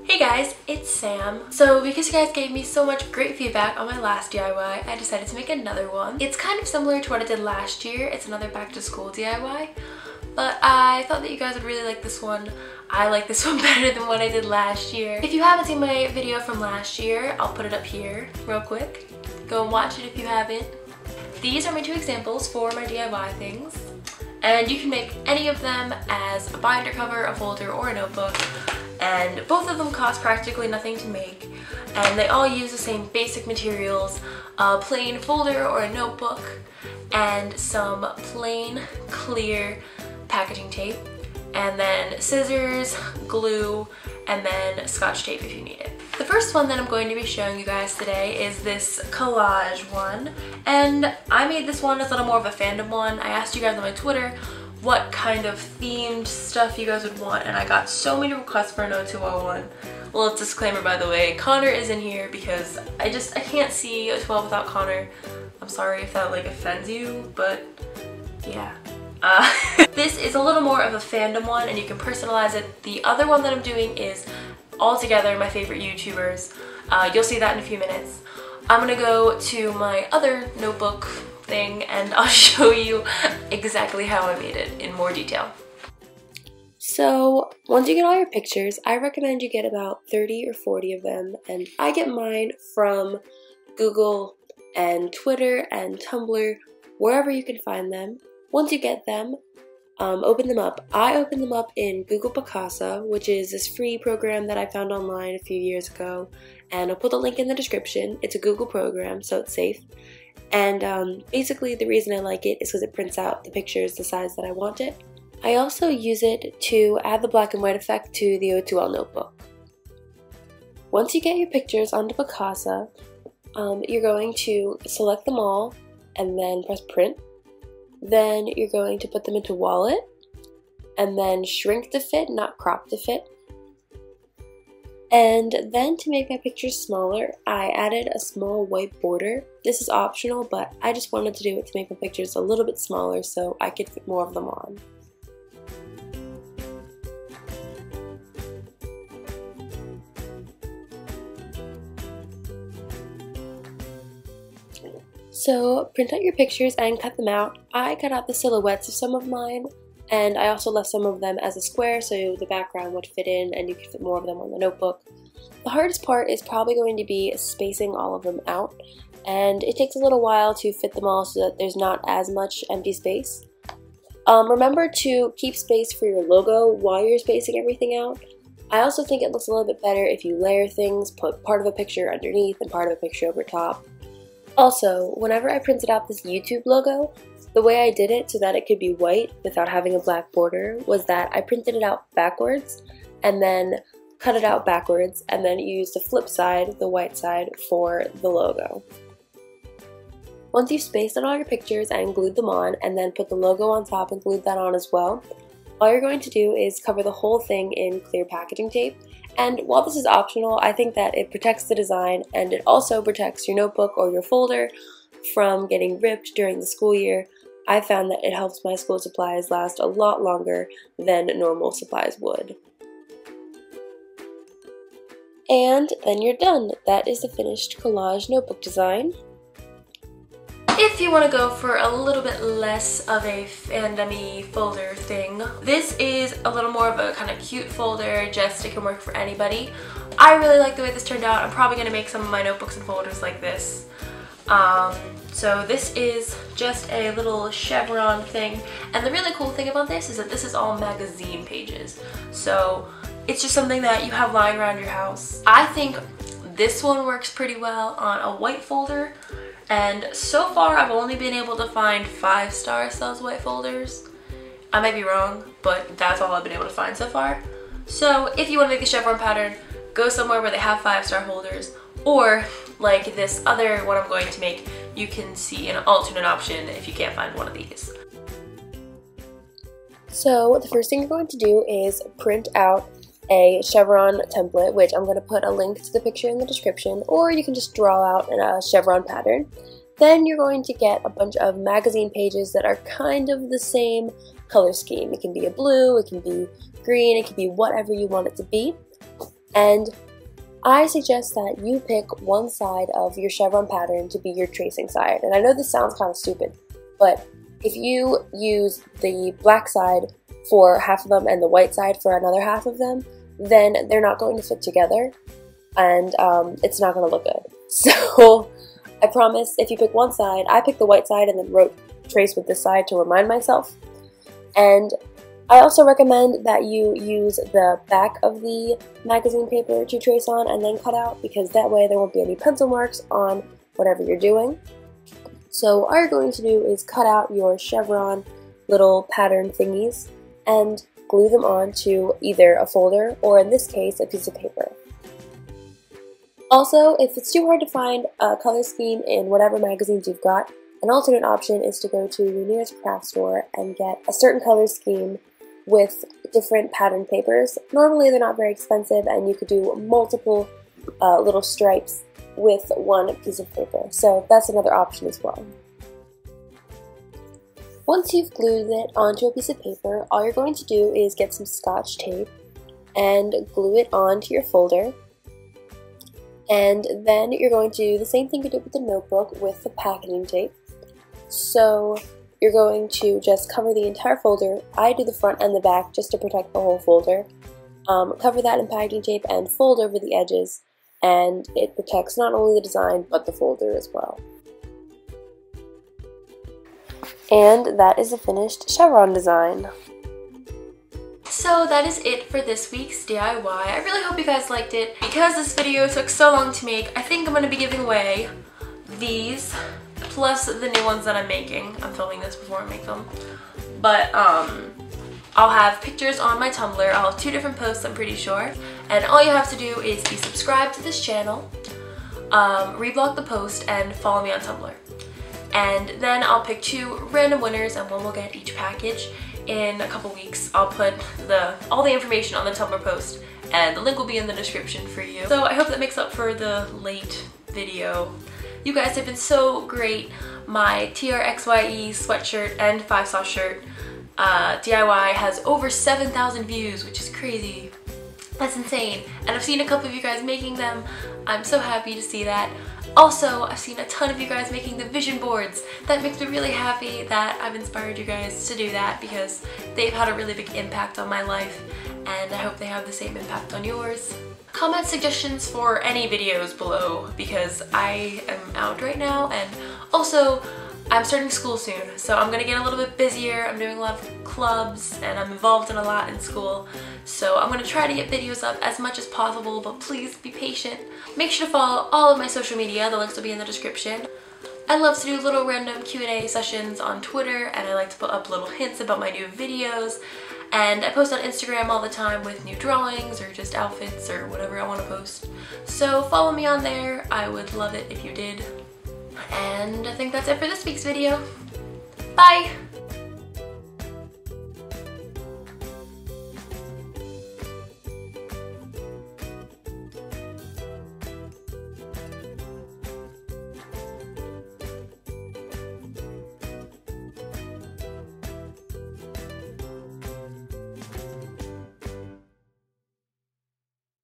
Hey guys, it's Sam. So because you guys gave me so much great feedback on my last DIY, I decided to make another one. It's kind of similar to what I did last year. It's another back to school DIY, but I thought that you guys would really like this one. I like this one better than what I did last year. If you haven't seen my video from last year, I'll put it up here real quick. Go and watch it if you haven't. These are my two examples for my DIY things. And you can make any of them as a binder cover, a folder, or a notebook. And both of them cost practically nothing to make. And they all use the same basic materials, a plain folder or a notebook, and some plain clear packaging tape, and then scissors, glue, and then Scotch tape if you need it. The first one that I'm going to be showing you guys today is this collage one, and I made this one as a little more of a fandom one. I asked you guys on my Twitter what kind of themed stuff you guys would want, and I got so many requests for an O201. Well, disclaimer by the way, Connor is in here because I can't see a 12 without Connor. I'm sorry if that like offends you, but yeah. This is a little more of a fandom one and you can personalize it. The other one that I'm doing is all together my favorite YouTubers. You'll see that in a few minutes. I'm gonna go to my other notebook thing and I'll show you exactly how I made it in more detail. So once you get all your pictures, I recommend you get about 30 or 40 of them, and I get mine from Google and Twitter and Tumblr, wherever you can find them. Once you get them, open them up. I open them up in Google Picasa, which is this free program that I found online a few years ago, and I'll put the link in the description. It's a Google program, so it's safe. And basically the reason I like it is because it prints out the pictures the size that I want it. I also use it to add the black and white effect to the O2L notebook. Once you get your pictures onto Picasa, you're going to select them all and then press print. Then you're going to put them into Wallet and then shrink to fit, not crop to fit. And then to make my pictures smaller, I added a small white border. This is optional, but I just wanted to do it to make my pictures a little bit smaller so I could fit more of them on. So print out your pictures and cut them out. I cut out the silhouettes of some of mine, and I also left some of them as a square so the background would fit in and you could fit more of them on the notebook. The hardest part is probably going to be spacing all of them out, and it takes a little while to fit them all so that there's not as much empty space. Remember to keep space for your logo while you're spacing everything out. I also think it looks a little bit better if you layer things, put part of a picture underneath and part of a picture over top. Also, whenever I printed out this YouTube logo, the way I did it so that it could be white without having a black border was that I printed it out backwards and then cut it out backwards and then used the flip side, the white side, for the logo. Once you've spaced out all your pictures and glued them on and then put the logo on top and glued that on as well, all you're going to do is cover the whole thing in clear packaging tape. And while this is optional, I think that it protects the design and it also protects your notebook or your folder from getting ripped during the school year. I found that it helps my school supplies last a lot longer than normal supplies would. And then you're done. That is the finished collage notebook design. If you want to go for a little bit less of a fandom-y folder thing, this is a little more of a kind of cute folder, just it can work for anybody. I really like the way this turned out. I'm probably going to make some of my notebooks and folders like this. So this is just a little chevron thing, and the really cool thing about this is that this is all magazine pages. So it's just something that you have lying around your house. I think this one works pretty well on a white folder. And so far, I've only been able to find 5-star sells white folders. I might be wrong, but that's all I've been able to find so far. So if you want to make the chevron pattern, go somewhere where they have 5-star holders, or like this other one I'm going to make, you can see an alternate option if you can't find one of these. So the first thing you're going to do is print out a chevron template, which I'm going to put a link to the picture in the description, or you can just draw out a chevron pattern. Then you're going to get a bunch of magazine pages that are kind of the same color scheme. It can be a blue, it can be green, it can be whatever you want it to be. And I suggest that you pick one side of your chevron pattern to be your tracing side. And I know this sounds kind of stupid, but if you use the black side for half of them and the white side for another half of them, then they're not going to fit together, and it's not going to look good. So I promise, if you pick one side, I picked the white side and then trace with this side to remind myself. And I also recommend that you use the back of the magazine paper to trace on and then cut out, because that way there won't be any pencil marks on whatever you're doing. So all you're going to do is cut out your chevron little pattern thingies and glue them on to either a folder or, in this case, a piece of paper. Also, if it's too hard to find a color scheme in whatever magazines you've got, an alternate option is to go to your nearest craft store and get a certain color scheme with different pattern papers. Normally they're not very expensive, and you could do multiple little stripes with one piece of paper, so that's another option as well. Once you've glued it onto a piece of paper, all you're going to do is get some Scotch tape and glue it onto your folder. And then you're going to do the same thing you did with the notebook with the packaging tape. So you're going to just cover the entire folder. I do the front and the back just to protect the whole folder. Cover that in packaging tape and fold over the edges, and it protects not only the design but the folder as well. And that is the finished chevron design. So that is it for this week's DIY. I really hope you guys liked it. Because this video took so long to make, I think I'm going to be giving away these, plus the new ones that I'm making. I'm filming this before I make them. But I'll have pictures on my Tumblr. I'll have 2 different posts, I'm pretty sure. And all you have to do is be subscribed to this channel, reblock the post, and follow me on Tumblr. And then I'll pick 2 random winners, and one will get each package. In a couple weeks, I'll put all the information on the Tumblr post, and the link will be in the description for you. So I hope that makes up for the late video. You guys have been so great. My TRXYE sweatshirt and 5-sauce shirt DIY has over 7,000 views, which is crazy. That's insane. And I've seen a couple of you guys making them. I'm so happy to see that. Also, I've seen a ton of you guys making the vision boards. That makes me really happy that I've inspired you guys to do that, because they've had a really big impact on my life, and I hope they have the same impact on yours. Comment suggestions for any videos below, because I am out right now, and also I'm starting school soon, so I'm gonna get a little bit busier. I'm doing a lot of clubs, and I'm involved in a lot in school, so I'm gonna try to get videos up as much as possible, but please be patient. Make sure to follow all of my social media. The links will be in the description. I love to do little random Q&A sessions on Twitter, and I like to put up little hints about my new videos. And I post on Instagram all the time with new drawings or just outfits or whatever I want to post. So follow me on there. I would love it if you did. And I think that's it for this week's video. Bye!